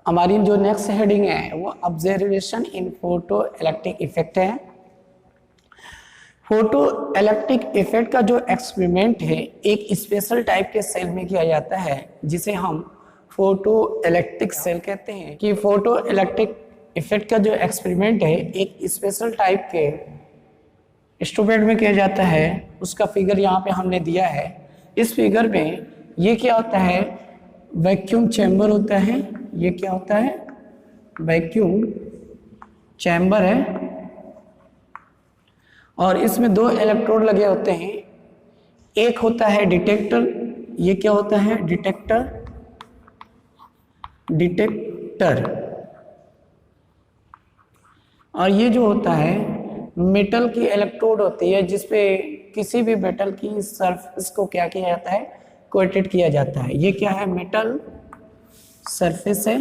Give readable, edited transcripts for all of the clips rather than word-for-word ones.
हमारी जो next heading है वो ऑब्जर्वेशन इन फोटो इलेक्ट्रिक इफेक्ट है। फोटो इलेक्ट्रिक इफेक्ट का जो एक्सपेरिमेंट है एक स्पेशल टाइप के सेल में किया जाता है जिसे हम फोटो इलेक्ट्रिक सेल कहते हैं। कि फोटो इलेक्ट्रिक इफेक्ट का जो एक्सपेरिमेंट है एक स्पेशल टाइप के इंस्ट्रूमेंट में किया जाता है। उसका फिगर यहाँ पे हमने दिया है। इस फिगर में ये क्या होता है, वैक्यूम चैम्बर होता है। ये क्या होता है, वैक्यूम चैम्बर है और इसमें दो इलेक्ट्रोड लगे होते हैं। एक होता है डिटेक्टर, ये क्या होता है, डिटेक्टर और ये जो होता है मेटल की इलेक्ट्रोड होती है जिसपे किसी भी मेटल की सरफेस को क्या किया जाता है, कोटेड किया जाता है। ये क्या है, मेटल सरफेस है,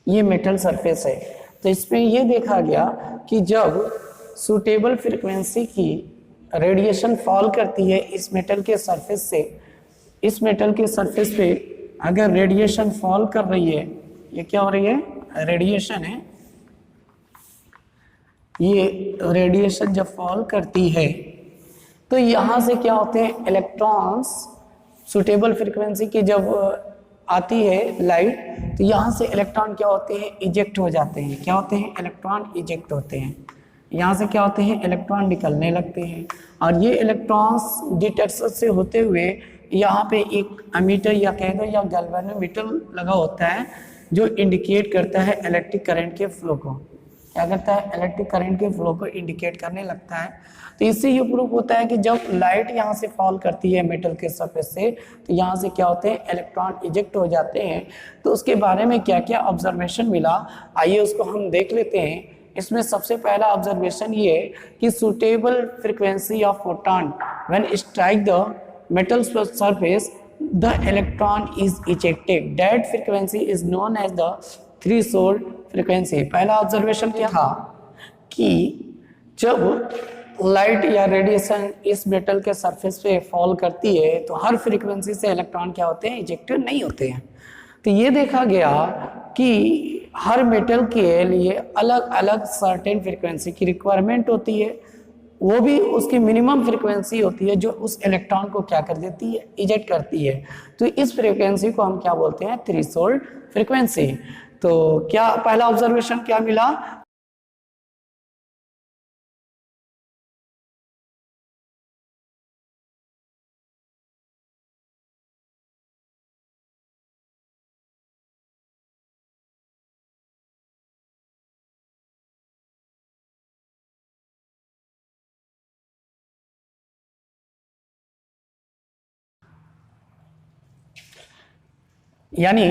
ये मेटल सरफेस है। तो इसमें ये देखा गया कि जब सूटेबल फ्रीक्वेंसी की रेडिएशन फॉल करती है इस मेटल के सरफेस से, इस मेटल के सरफेस पे अगर रेडिएशन फॉल कर रही है, ये क्या हो रही है, रेडिएशन है, ये रेडिएशन जब फॉल करती है तो यहाँ से क्या होते हैं, इलेक्ट्रॉन्स सूटेबल फ्रीक्वेंसी की जब आती है लाइट तो यहाँ से इलेक्ट्रॉन क्या होते हैं, इजेक्ट हो जाते हैं। क्या होते हैं, इलेक्ट्रॉन इजेक्ट होते हैं। यहाँ से क्या होते हैं, इलेक्ट्रॉन निकलने लगते हैं और ये इलेक्ट्रॉन्स डिटेक्टर से होते हुए यहाँ पे एक एमीटर या कह दो या गैल्वेनोमीटर लगा होता है जो इंडिकेट करता है इलेक्ट्रिक करंट के फ्लो को। क्या करता है, इलेक्ट्रिक करंट के फ्लो को इंडिकेट करने लगता है। तो इससे ये प्रूफ होता है कि जब लाइट यहाँ से फॉल करती है मेटल के सरफेस से तो यहाँ से क्या होते हैं, इलेक्ट्रॉन इजेक्ट हो जाते हैं। तो उसके बारे में क्या क्या ऑब्जर्वेशन मिला, आइए उसको हम देख लेते हैं। इसमें सबसे पहला ऑब्जर्वेशन ये कि suitable frequency of photon when strike the metal surface the electron is ejected. That frequency is known as the threshold frequency. पहला ऑब्जर्वेशन क्या था कि जब लाइट या रेडिएशन इस मेटल के सरफेस पे फॉल करती है तो हर फ्रीक्वेंसी से इलेक्ट्रॉन क्या होते हैं, इजेक्टेड नहीं होते हैं। तो ये देखा गया कि हर मेटल के लिए अलग अलग सर्टेन फ्रीक्वेंसी की रिक्वायरमेंट होती है, वो भी उसकी मिनिमम फ्रीक्वेंसी होती है जो उस इलेक्ट्रॉन को क्या कर देती है, इजेक्ट करती है। तो इस फ्रीक्वेंसी को हम क्या बोलते हैं, थ्रेशोल्ड फ्रीक्वेंसी। तो क्या पहला ऑब्जर्वेशन क्या मिला, यानी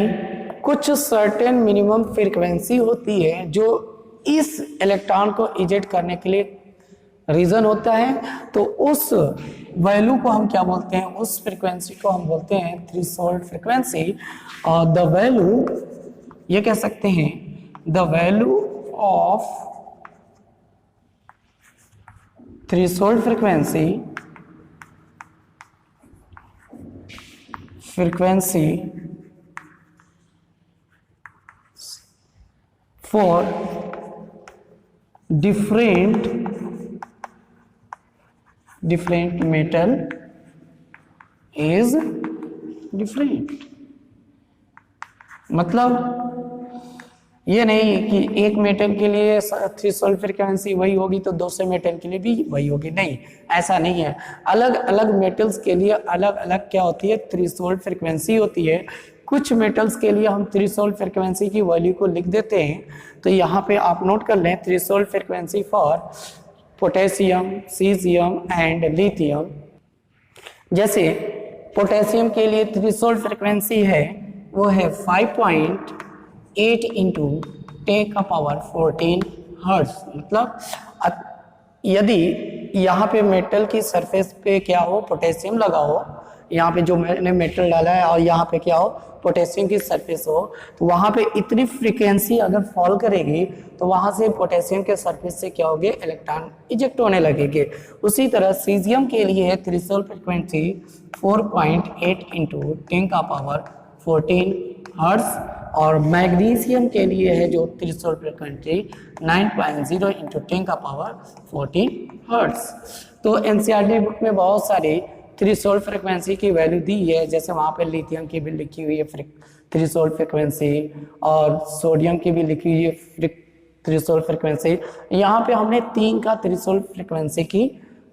कुछ सर्टेन मिनिमम फ्रीक्वेंसी होती है जो इस इलेक्ट्रॉन को इजेक्ट करने के लिए रीजन होता है। तो उस वैल्यू को हम क्या बोलते हैं, उस फ्रीक्वेंसी को हम बोलते हैं थ्रेशोल्ड फ्रीक्वेंसी। और द वैल्यू, ये कह सकते हैं the value of threshold frequency for different metal is different। मतलब ये नहीं कि एक मेटल के लिए थ्रेशोल्ड फ्रीक्वेंसी वही होगी तो दूसरे मेटल के लिए भी वही होगी, नहीं, ऐसा नहीं है। अलग अलग मेटल्स के लिए अलग अलग क्या होती है, थ्रेशोल्ड फ्रीक्वेंसी होती है। कुछ मेटल्स के लिए हम थ्रेशोल्ड फ्रीक्वेंसी की वैल्यू को लिख देते हैं। तो यहाँ पे आप नोट कर लें, threshold frequency for potassium, caesium and lithium. जैसे पोटेशियम के लिए थ्रेशोल्ड फ्रीक्वेंसी है वो है 5.8 इंटू 10⁻14 हर्ट्ज। मतलब यदि यहाँ पे मेटल की सरफेस पे क्या हो, पोटेशियम लगा हो यहाँ पे जो मैंने मेटल डाला है और यहाँ पे क्या हो, पोटेशियम की सरफेस हो, तो वहाँ पे इतनी फ्रीक्वेंसी अगर फॉल करेगी तो वहाँ से पोटेशियम के सरफेस से क्या होगे, इलेक्ट्रॉन इजेक्ट होने लगेंगे। उसी तरह सीजियम के लिए थ्रेशोल्ड फ्रीक्वेंसी 4.8 इंटू 10⁻14 हर्ट्ज, और मैग्नीशियम के लिए है जो थ्रेशोल्ड फ्रीक्वेंसी 9.0 इंटू 10⁻14 हर्ट्ज। तो एनसीईआरटी बुक में बहुत सारी थ्रेशोल्ड फ्रीक्वेंसी की वैल्यू दी है, जैसे वहाँ पे लिथियम की भी लिखी हुई है थ्रेशोल्ड फ्रीक्वेंसी, और सोडियम की भी लिखी हुई है थ्रेशोल्ड फ्रीक्वेंसी। यहाँ पे हमने 3 का थ्रेशोल्ड फ्रीक्वेंसी की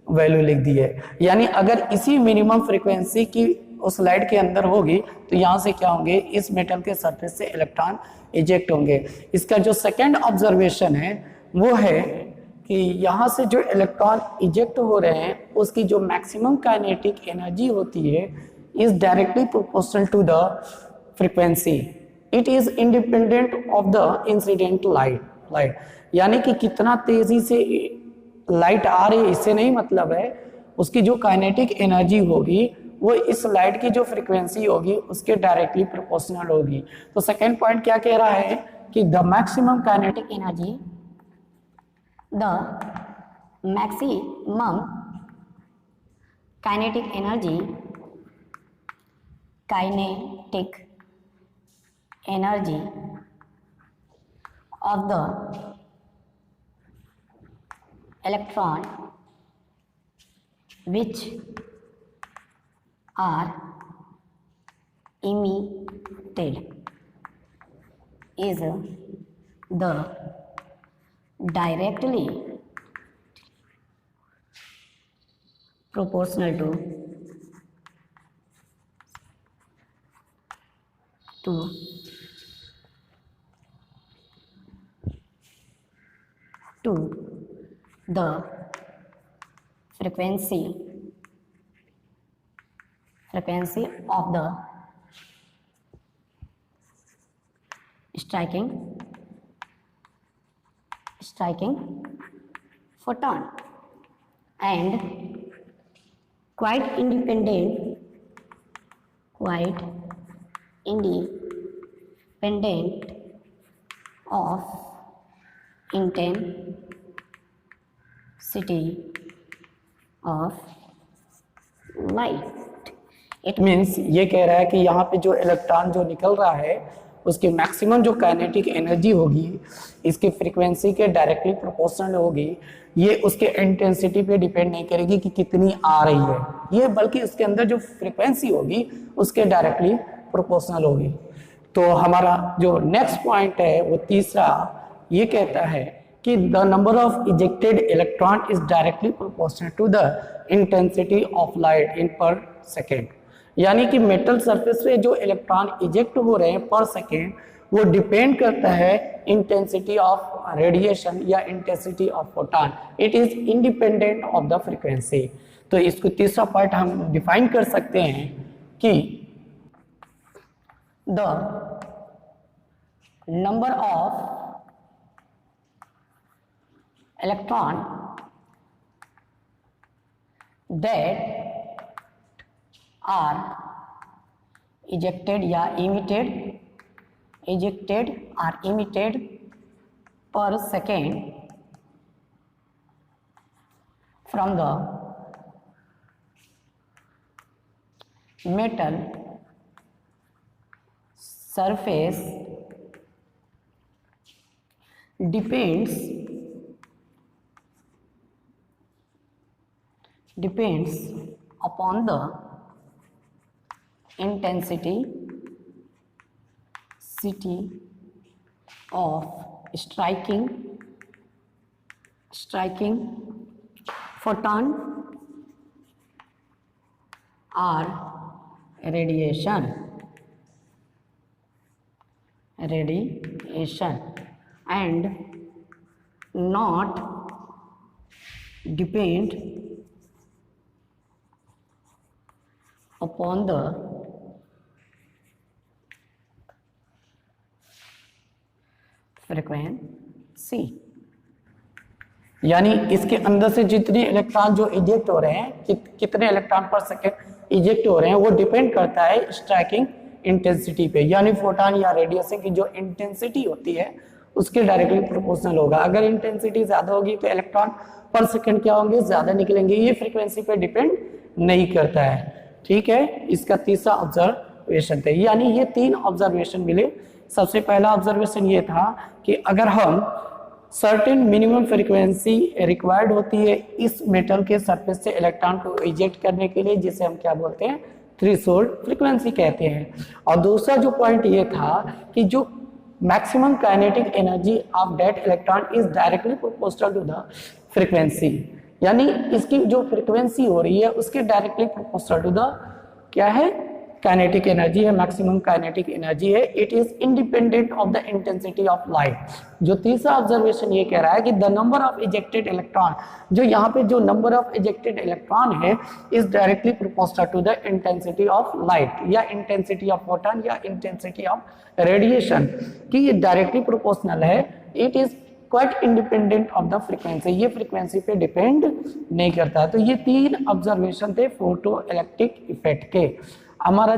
वैल्यू लिख दी है। यानी अगर इसी मिनिमम फ्रीक्वेंसी की उस लाइट के अंदर होगी तो यहाँ से क्या होंगे, इस मेटल के सरफेस से इलेक्ट्रॉन इजेक्ट होंगे। इसका जो सेकंड ऑब्जर्वेशन है वो है कि यहाँ से जो इलेक्ट्रॉन इजेक्ट हो रहे हैं उसकी जो मैक्सिमम काइनेटिक एनर्जी होती है is directly proportional to the frequency, it is independent of the incident light. यानी कि कितना तेजी से लाइट आ रही है इससे नहीं मतलब है, उसकी जो काइनेटिक एनर्जी होगी वो इस लाइट की जो फ्रीक्वेंसी होगी उसके डायरेक्टली प्रोपोर्शनल होगी। तो सेकेंड पॉइंट क्या कह रहा है कि the maximum kinetic energy, the maximum kinetic energy of the electron which are emitted is the directly proportional to the frequency of the striking photon, and quite independent of intensity of light. It means ये कह रहा है कि यहाँ पे जो electron जो निकल रहा है उसकी मैक्सिमम जो काइनेटिक एनर्जी होगी इसकी फ्रीक्वेंसी के डायरेक्टली प्रोपोर्शनल होगी। ये उसके इंटेंसिटी पे डिपेंड नहीं करेगी कि कितनी आ रही है ये, बल्कि उसके अंदर जो फ्रीक्वेंसी होगी उसके डायरेक्टली प्रोपोर्शनल होगी। तो हमारा जो नेक्स्ट पॉइंट है वो तीसरा ये कहता है कि the number of ejected electron is directly proportional to the intensity of light in per second. यानी कि मेटल सरफेस पे जो इलेक्ट्रॉन इजेक्ट हो रहे हैं पर सेकेंड वो डिपेंड करता है इंटेंसिटी ऑफ रेडिएशन या intensity of photon, it is independent of the frequency. तो इसको तीसरा पॉइंट हम डिफाइन कर सकते हैं कि the number of electron that are ejected per second from the metal surface depends upon the intensity of striking photon or radiation and not depend upon the frequency। यानी इसके अंदर से जितने इलेक्ट्रॉन जो इजेक्ट हो रहे हैं कितने इलेक्ट्रॉन पर सेकेंड इजेक्ट हो रहे हैं वो डिपेंड करता है स्ट्राइकिंग इंटेंसिटी पे, यानी फोटॉन या रेडिएशन की जो इंटेंसिटी होती है उसके डायरेक्टली प्रोपोर्शनल होगा। अगर इंटेंसिटी ज्यादा होगी तो इलेक्ट्रॉन पर सेकंड क्या होंगे, ज्यादा निकलेंगे। ये फ्रीक्वेंसी पे डिपेंड नहीं करता है। ठीक है, इसका तीसरा ऑब्जर्वेशन था, यानी ये 3 ऑब्जर्वेशन मिले। सबसे पहला ऑब्जर्वेशन ये था कि अगर हम सर्टेन मिनिमम फ्रीक्वेंसी रिक्वायर्ड होती है इस मेटल के सरफेस से इलेक्ट्रॉन को इजेक्ट करने के लिए, जिसे हम क्या बोलते हैं, थ्रेशोल्ड फ्रीक्वेंसी कहते हैं। और दूसरा जो पॉइंट ये था कि जो maximum kinetic energy of that electron is directly proportional to the frequency, यानी इसकी जो फ्रीक्वेंसी हो रही है उसके डायरेक्टली प्रोपोर्शनल टू द क्या है, काइनेटिक एनर्जी है, मैक्सिमम काइनेटिक एनर्जी है। It is independent of the intensity of light. जो तीसरा ऑब्जर्वेशन ये कह रहा है कि the number of ejected electron, जो यहाँ पे जो नंबर ऑफ इजेक्टेड इलेक्ट्रॉन है is directly proportional to the intensity of light, या इंटेंसिटी ऑफ फोटॉन, या इंटेंसिटी ऑफ रेडिएशन, कि ये डायरेक्टली प्रोपोर्शनल है। It is quite independent of the frequency, ये फ्रीक्वेंसी पे डिपेंड नहीं करता। तो ये 3 ऑब्जर्वेशन थे फोटो इलेक्ट्रिक इफेक्ट के। हमारा